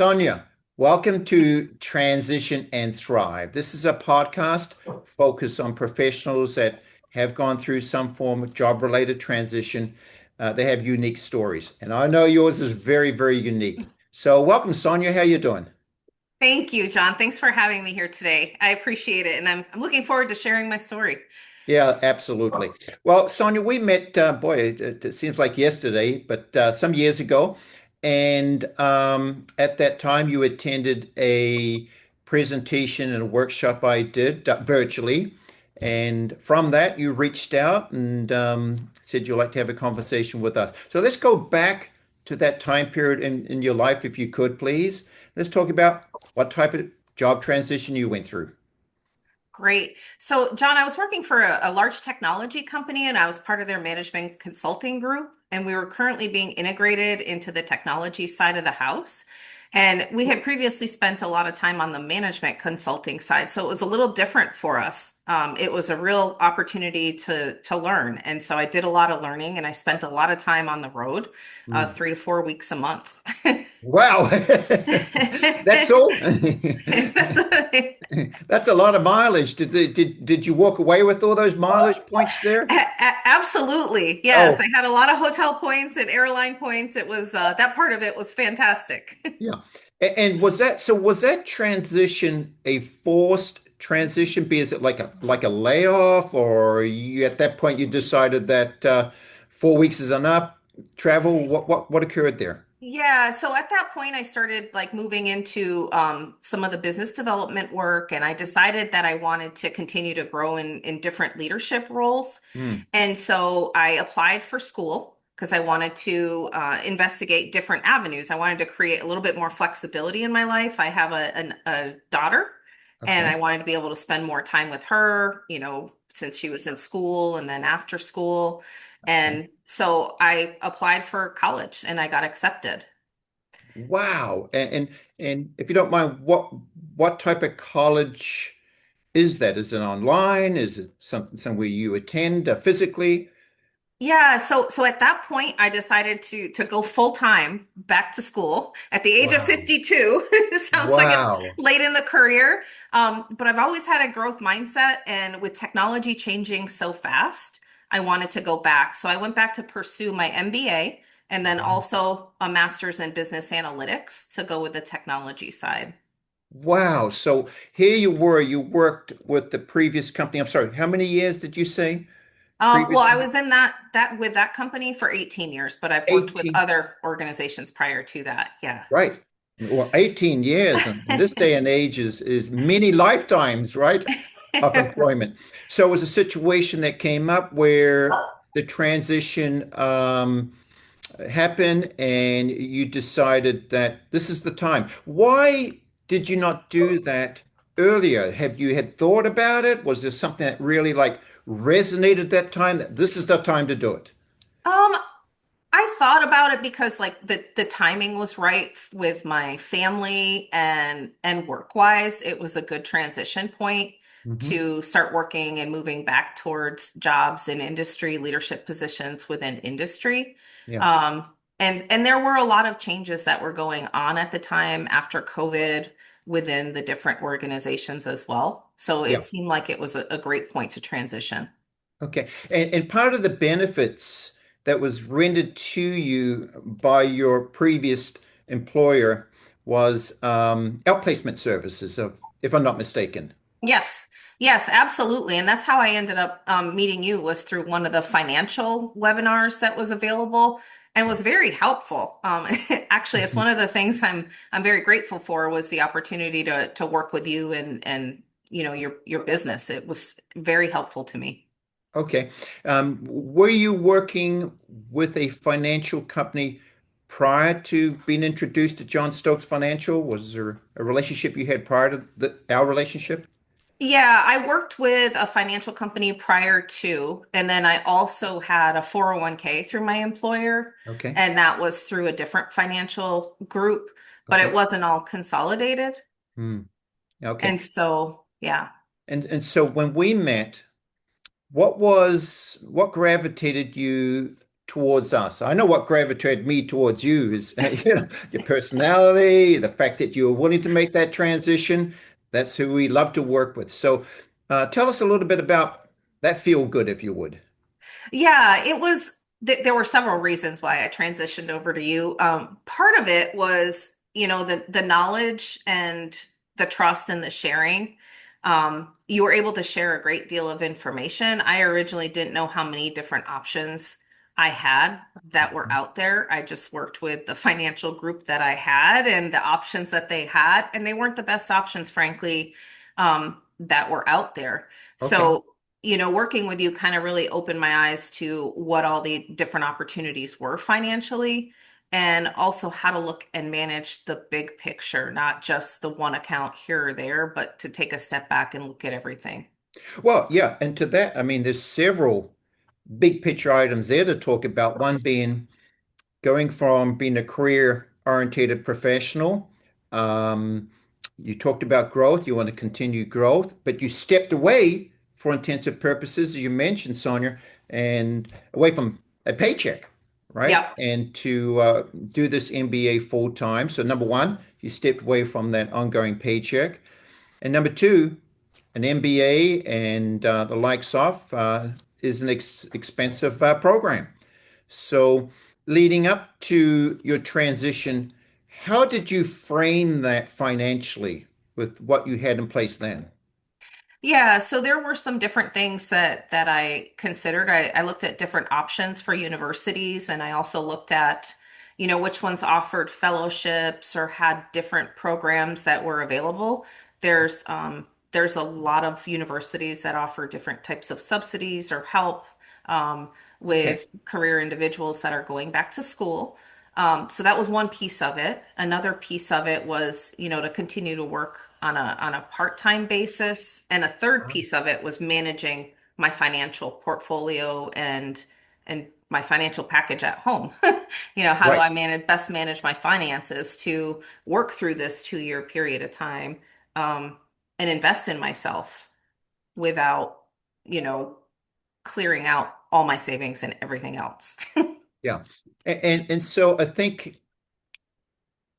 Sonia, welcome to Transition and Thrive. This is a podcast focused on professionals that have gone through some form of job-related transition. They have unique stories, and I know yours is very, very unique. So, welcome, Sonia. How you doing? Thank you, John. Thanks for having me here today. I appreciate it, and I'm looking forward to sharing my story. Yeah, absolutely. Well, Sonia, we met, boy, it seems like yesterday, but some years ago. And at that time, you attended a presentation and a workshop I did virtually. And from that, you reached out and said you'd like to have a conversation with us. So let's go back to that time period in your life, if you could, please. Let's talk about what type of job transition you went through. Great. So, John, I was working for a large technology company, and I was part of their management consulting group. And we were currently being integrated into the technology side of the house. And we had previously spent a lot of time on the management consulting side, so it was a little different for us. It was a real opportunity to learn, and so I did a lot of learning, and I spent a lot of time on the road, Mm. 3 to 4 weeks a month. Wow. That's all. That's a lot of mileage. Did you walk away with all those mileage points there? Absolutely. Yes, Oh, I had a lot of hotel points and airline points. It was that part of it was fantastic. yeah. And was that transition a forced transition? Be is it like a layoff, or you at that point you decided that 4 weeks is enough travel? What occurred there? Yeah, so at that point, I started like moving into some of the business development work, and I decided that I wanted to continue to grow in different leadership roles. Hmm. And so I applied for school because I wanted to investigate different avenues. I wanted to create a little bit more flexibility in my life. I have a daughter, and Okay. I wanted to be able to spend more time with her, since she was in school and then after school. Okay. And so I applied for college and I got accepted. Wow. And if you don't mind, what type of college is that? Is it online? Is it something somewhere you attend physically? Yeah, so at that point I decided to go full time back to school at the age of Wow. 52. It sounds like it's Wow. late in the career. But I've always had a growth mindset, and with technology changing so fast, I wanted to go back. So I went back to pursue my MBA and then also a master's in business analytics to go with the technology side. Wow. So here you were, you worked with the previous company. I'm sorry, how many years did you say Well, I previously? was in that with that company for 18 years, but I've worked with 18. other organizations prior to that. Yeah. Right. Well, 18 years in this day and age is many lifetimes, right, of employment. So it was a situation that came up where the transition happened and you decided that this is the time. Why did you not do that earlier? Have you had thought about it? Was there something that really like resonated that time that this is the time to do it? Um, I thought about it because like the timing was right with my family and work wise. It was a good transition point Hmm. to start working and moving back towards jobs in industry, leadership positions within industry. Yeah. And there were a lot of changes that were going on at the time after COVID within the different organizations as well. So Yeah. it seemed like it was a great point to transition. Okay. And part of the benefits that was rendered to you by your previous employer was outplacement services, if I'm not mistaken. Yes, yes, absolutely. And that's how I ended up meeting you was through one of the financial webinars that was available and was very helpful. Actually, it's one of the things I'm very grateful for was the opportunity to work with you and your business. It was very helpful to me. Okay. Were you working with a financial company prior to being introduced to John Stokes Financial? Was there a relationship you had prior to our relationship? Yeah, I worked with a financial company prior to, and then I also had a 401(k) through my employer, Okay. and that was through a different financial group, but it Okay. wasn't all consolidated. Hmm. Okay. And so, yeah. And so when we met, what gravitated you towards us? I know what gravitated me towards you is, your personality, the fact that you were willing to make that transition. That's who we love to work with. So, tell us a little bit about that feel good, if you would. Yeah, it was there were several reasons why I transitioned over to you. Part of it was, the knowledge and the trust and the sharing. You were able to share a great deal of information. I originally didn't know how many different options I had that were out there. I just worked with the financial group that I had and the options that they had, and they weren't the best options, frankly, that were out there. Okay. So working with you kind of really opened my eyes to what all the different opportunities were financially, and also how to look and manage the big picture, not just the one account here or there, but to take a step back and look at everything. Well, yeah, and to that, I mean, there's several big picture items there to talk about. One being going from being a career oriented professional. Um, you talked about growth, you want to continue growth, but you stepped away for intensive purposes, as you mentioned, Sonia, and away from a paycheck, right? Yep. And to do this MBA full time. So, number one, you stepped away from that ongoing paycheck. And number two, an MBA and the likes of is an expensive program. So, leading up to your transition, how did you frame that financially with what you had in place then? Yeah, so there were some different things that I considered. I looked at different options for universities, and I also looked at, which ones offered fellowships or had different programs that were available. There's a lot of universities that offer different types of subsidies or help Okay. with career individuals that are going back to school. So that was one piece of it. Another piece of it was, to continue to work on a part-time basis. And a third piece of it was managing my financial portfolio and my financial package at home. How do Right. I best manage my finances to work through this 2-year period of time, and invest in myself without, you know, clearing out all my savings and everything else. Yeah. And so I think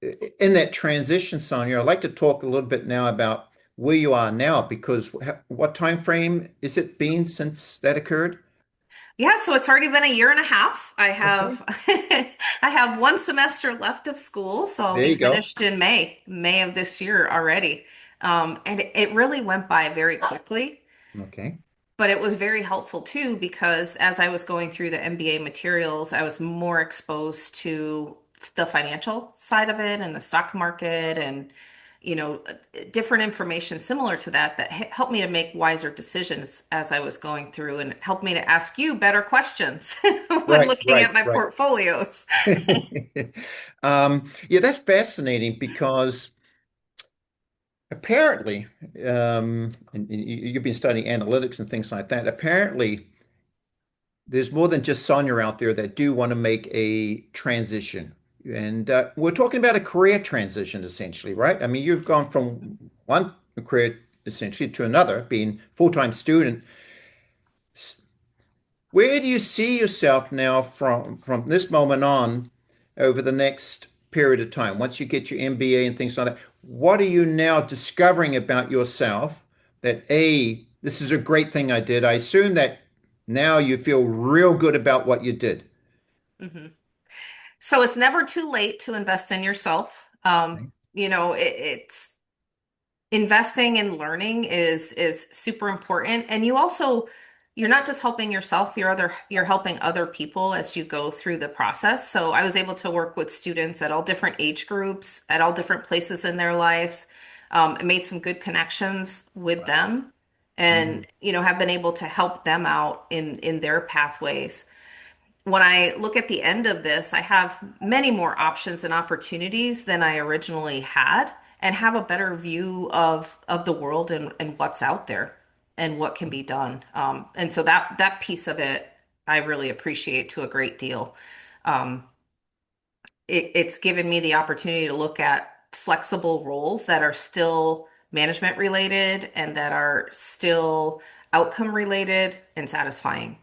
in that transition, Sonia, I'd like to talk a little bit now about where you are now, because what time frame is it been since that occurred? Yeah, so it's already been a year and a half. I Okay. have I have one semester left of school, so I'll There be you go. finished in May of this year already. And it really went by very quickly, Okay. but it was very helpful too because as I was going through the MBA materials, I was more exposed to the financial side of it and the stock market and different information similar to that helped me to make wiser decisions as I was going through, and it helped me to ask you better questions when Right, looking right, at my right. portfolios. Yeah, that's fascinating because apparently, and you've been studying analytics and things like that. Apparently, there's more than just Sonia out there that do want to make a transition. And we're talking about a career transition, essentially, right? I mean, you've gone from one career essentially to another, being full-time student. Where do you see yourself now from this moment on over the next period of time? Once you get your MBA and things like that, what are you now discovering about yourself that A, this is a great thing I did. I assume that now you feel real good about what you did. hmm So it's never too late to invest in yourself. It's investing in learning is super important, and you're not just helping yourself, you're helping other people as you go through the process. So I was able to work with students at all different age groups, at all different places in their lives. I made some good connections with them, Mhm. and have been able to help them out in their pathways. When I look at the end of this, I have many more options and opportunities than I originally had, and have a better view of the world and what's out there and what can be done. And so that piece of it, I really appreciate to a great deal. Um, it's given me the opportunity to look at flexible roles that are still management related and that are still outcome related and satisfying.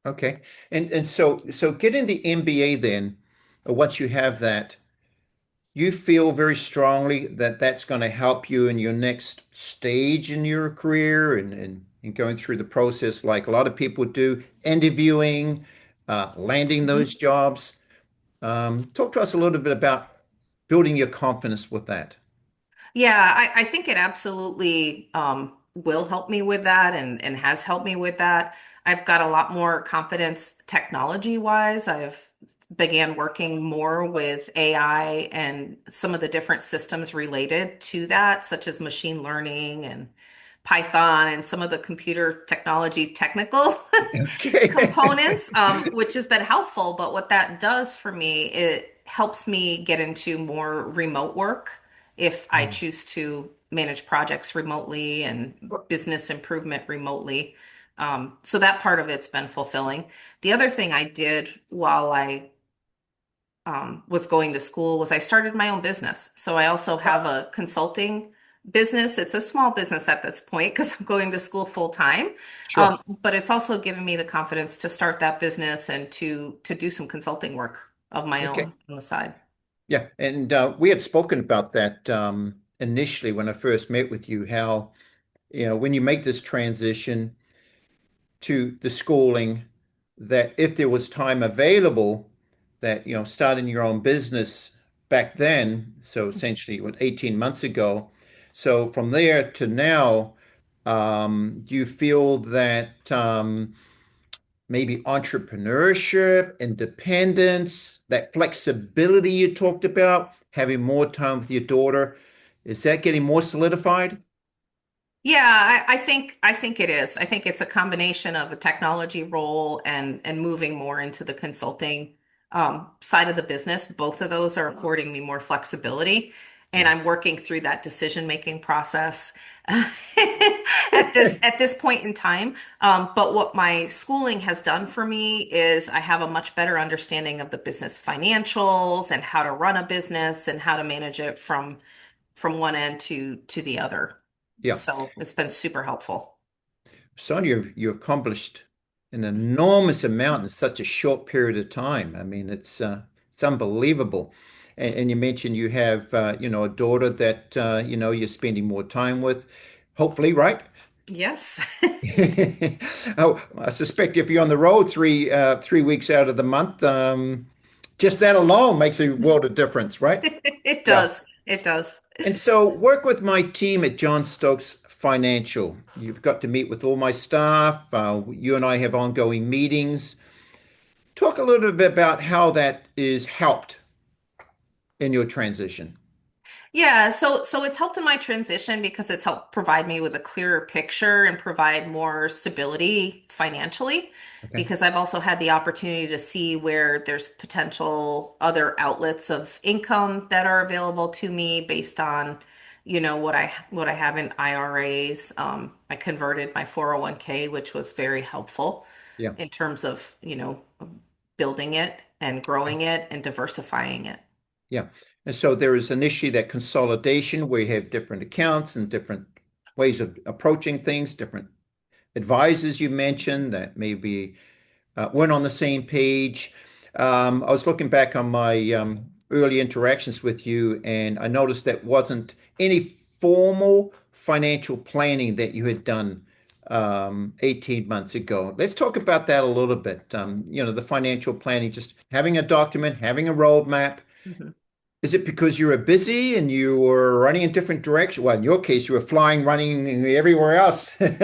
Okay. And so getting the MBA then, once you have that, you feel very strongly that that's going to help you in your next stage in your career and going through the process like a lot of people do, interviewing, landing those jobs. Talk to us a little bit about building your confidence with that. Yeah, I think it absolutely will help me with that and has helped me with that. I've got a lot more confidence technology wise. I've began working more with AI and some of the different systems related to that, such as machine learning and Python and some of the computer technology technical Okay. components, which has been helpful. But what that does for me, it helps me get into more remote work if I choose to manage projects remotely and business improvement remotely. So that part of it's been fulfilling. The other thing I did while I was going to school was I started my own business. So I also have a consulting business. It's a small business at this point because I'm going to school full time. Sure. But it's also given me the confidence to start that business and to do some consulting work of my Okay. own on the side. Yeah. And we had spoken about that initially when I first met with you, how, when you make this transition to the schooling, that if there was time available, that, starting your own business back then, so essentially what, 18 months ago. So from there to now, do you feel that maybe entrepreneurship, independence, that flexibility you talked about, having more time with your daughter, is that getting more solidified? Yeah, I think it is. I think it's a combination of a technology role and moving more into the consulting side of the business. Both of those are affording me more flexibility, and Yeah. I'm working through that decision-making process at this point in time. But what my schooling has done for me is I have a much better understanding of the business financials and how to run a business and how to manage it from one end to the other. Yeah. So it's been super helpful. Sonia, you accomplished an enormous amount in such a short period of time. I mean, it's unbelievable. And you mentioned you have a daughter that you're spending more time with, hopefully, right? Yes. Oh, I suspect if you're on the road 3 weeks out of the month, just that alone makes a world of difference, right? It Yeah. does. It does. And so work with my team at John Stokes Financial. You've got to meet with all my staff. You and I have ongoing meetings. Talk a little bit about how that is helped in your transition. Yeah, so it's helped in my transition because it's helped provide me with a clearer picture and provide more stability financially Okay. because I've also had the opportunity to see where there's potential other outlets of income that are available to me based on, what I have in IRAs. I converted my 401k, which was very helpful Yeah. in terms of, building it and growing it and diversifying it. Yeah. And so there is an issue that consolidation where you have different accounts and different ways of approaching things, different advisors you mentioned that maybe weren't on the same page. I was looking back on my early interactions with you, and I noticed that wasn't any formal financial planning that you had done 18 months ago. Let's talk about that a little bit. The financial planning, just having a document, having a roadmap. Mhm. Is it because you were busy and you were running in different directions? Well, in your case, you were flying, running everywhere else. Yeah,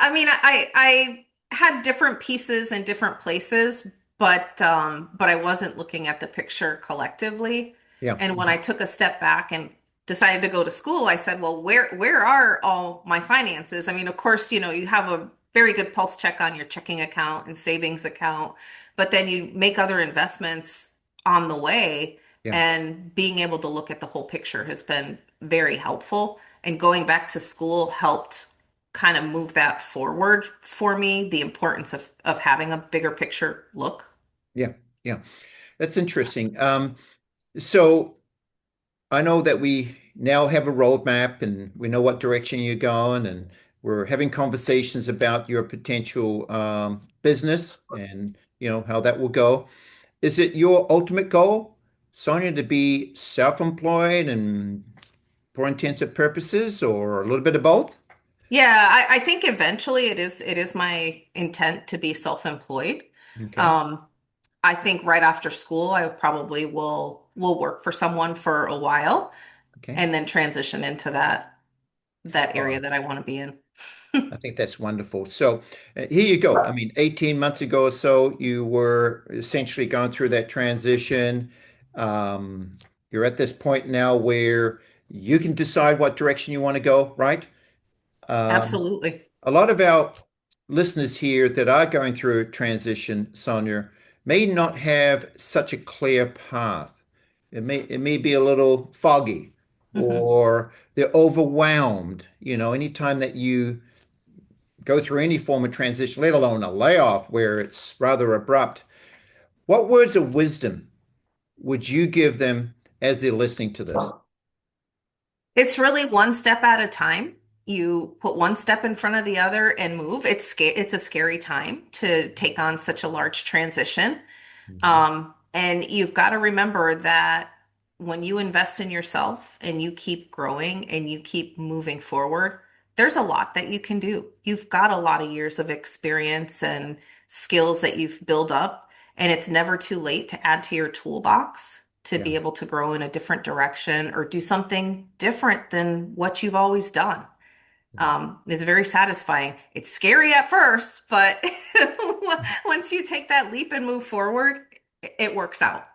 I mean, I had different pieces in different places, but I wasn't looking at the picture collectively. Yeah, And when I took a step back and decided to go to school, I said, well, where are all my finances? I mean, of course, you have a very good pulse check on your checking account and savings account, but then you make other investments on the way, yeah, and being able to look at the whole picture has been very helpful. And going back to school helped kind of move that forward for me, the importance of having a bigger picture look. yeah, yeah. That's interesting. So I know that we now have a roadmap and we know what direction you're going, and we're having conversations about your potential business and how that will go. Is it your ultimate goal, Sonia, to be self-employed and for intensive purposes, or a little bit of both? Yeah, I think eventually it is my intent to be self-employed. Okay. Um, I think right after school, I probably will work for someone for a while Okay. and then transition into that area Oh, that I want to be in. I think that's wonderful. So here you go. I mean, 18 months ago or so, you were essentially going through that transition. Um, you're at this point now where you can decide what direction you want to go, right? Um, Absolutely. a lot of our listeners here that are going through a transition, Sonia, may not have such a clear path. It may be a little foggy, Hmm. or they're overwhelmed. Anytime that you go through any form of transition, let alone a layoff where it's rather abrupt, what words of wisdom would you give them as they're listening to this? It's really one step at a time. You put one step in front of the other and move. It's a scary time to take on such a large transition. Mhm. And you've got to remember that when you invest in yourself and you keep growing and you keep moving forward, there's a lot that you can do. You've got a lot of years of experience and skills that you've built up, and it's never too late to add to your toolbox to Yeah. be able to grow in a different direction or do something different than what you've always done. Yeah. It's very satisfying. It's scary at first, but once you take that leap and move forward, it works out.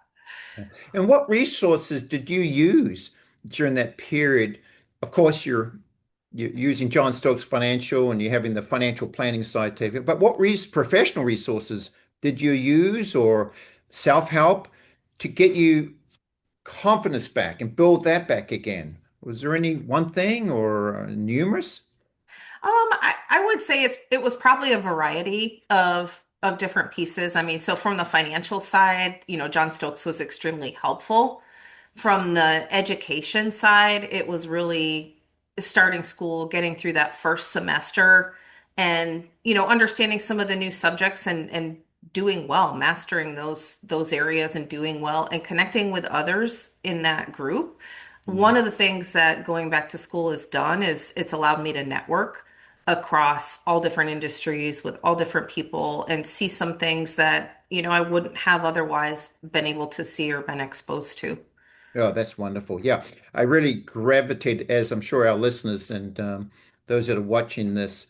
Yeah. And what resources did you use during that period? Of course, you're using John Stokes Financial and you're having the financial planning side take it, but what professional resources did you use or self-help to get you confidence back and build that back again? Was there any one thing or numerous? I would say it was probably a variety of different pieces. I mean, so from the financial side, John Stokes was extremely helpful. From the education side, it was really starting school, getting through that first semester and, understanding some of the new subjects and doing well, mastering those areas and doing well and connecting with others in that group. One Mhm. of the things that going back to school has done is it's allowed me to network across all different industries with all different people and see some things that, I wouldn't have otherwise been able to see or been exposed to. Oh, that's wonderful. Yeah, I really gravitated, as I'm sure our listeners and those that are watching this,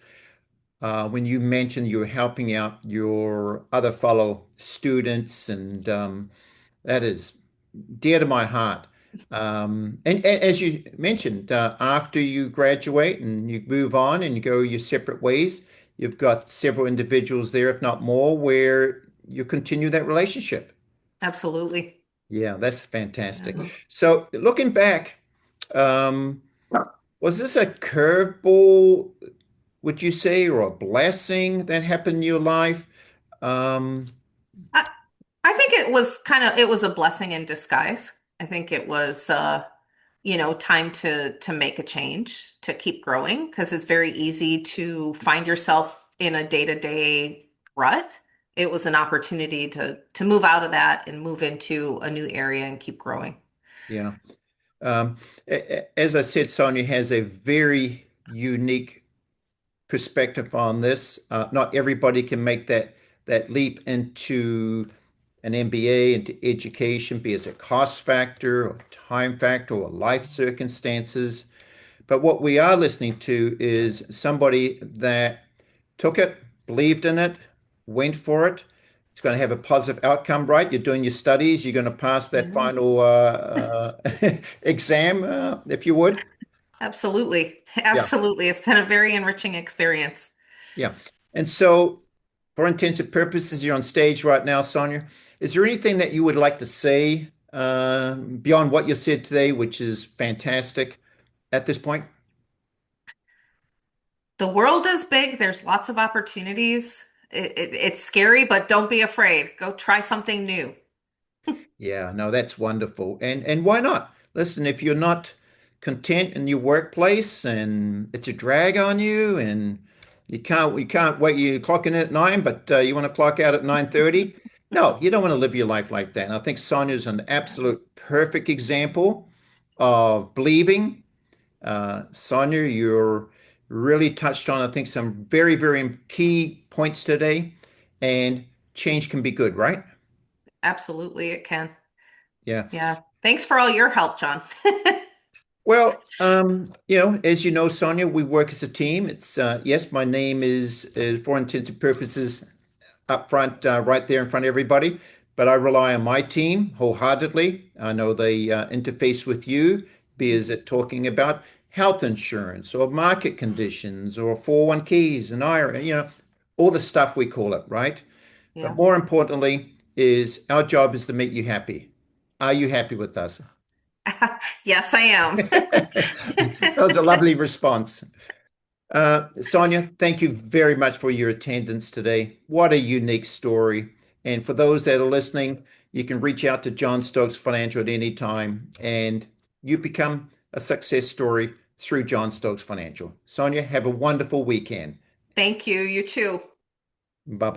when you mentioned you were helping out your other fellow students, and that is dear to my heart. And as you mentioned, after you graduate and you move on and you go your separate ways, you've got several individuals there, if not more, where you continue that relationship. Absolutely. Yeah, that's fantastic. Yeah. So looking back, um, was this a curveball, would you say, or a blessing that happened in your life? Um, I, I think it was a blessing in disguise. I think it was time to make a change, to keep growing, because it's very easy to find yourself in a day-to-day rut. It was an opportunity to move out of that and move into a new area and keep growing. yeah. Um, as I said, Sonia has a very unique perspective on this. Not everybody can make that leap into an MBA, into education, be it a cost factor or time factor or life circumstances. But what we are listening to is somebody that took it, believed in it, went for it. It's going to have a positive outcome, right? You're doing your studies, you're going to pass that Yeah. final exam, if you would. Absolutely. Yeah, Absolutely. It's been a very enriching experience. yeah. And so, for intents and purposes, you're on stage right now, Sonia. Is there anything that you would like to say beyond what you said today, which is fantastic at this point? The world is big. There's lots of opportunities. It's scary, but don't be afraid. Go try something new. Yeah, no, that's wonderful. And why not? Listen, if you're not content in your workplace and it's a drag on you and you can't wait, you clock in at 9, but you want to clock out at 9:30. No, you don't want to live your life like that. And I think Sonia's an absolute perfect example of believing. Sonia, you're really touched on, I think, some very, very key points today. And change can be good, right? Absolutely, it can. Yeah. Yeah. Thanks for all your help, John. Well, as you know, Sonia, we work as a team. It's yes, my name is for intents and purposes up front, right there in front of everybody. But I rely on my team wholeheartedly. I know they interface with you, be as it talking about health insurance or market conditions or 401ks and IRA, all the stuff we call it, right? But Yeah. more importantly, is our job is to make you happy. Are you happy with us? Yes, I am. That was a lovely response. Sonia, thank you very much for your attendance today. What a unique story. And for those that are listening, you can reach out to John Stokes Financial at any time and you become a success story through John Stokes Financial. Sonia, have a wonderful weekend. Thank you. You too. Bye bye.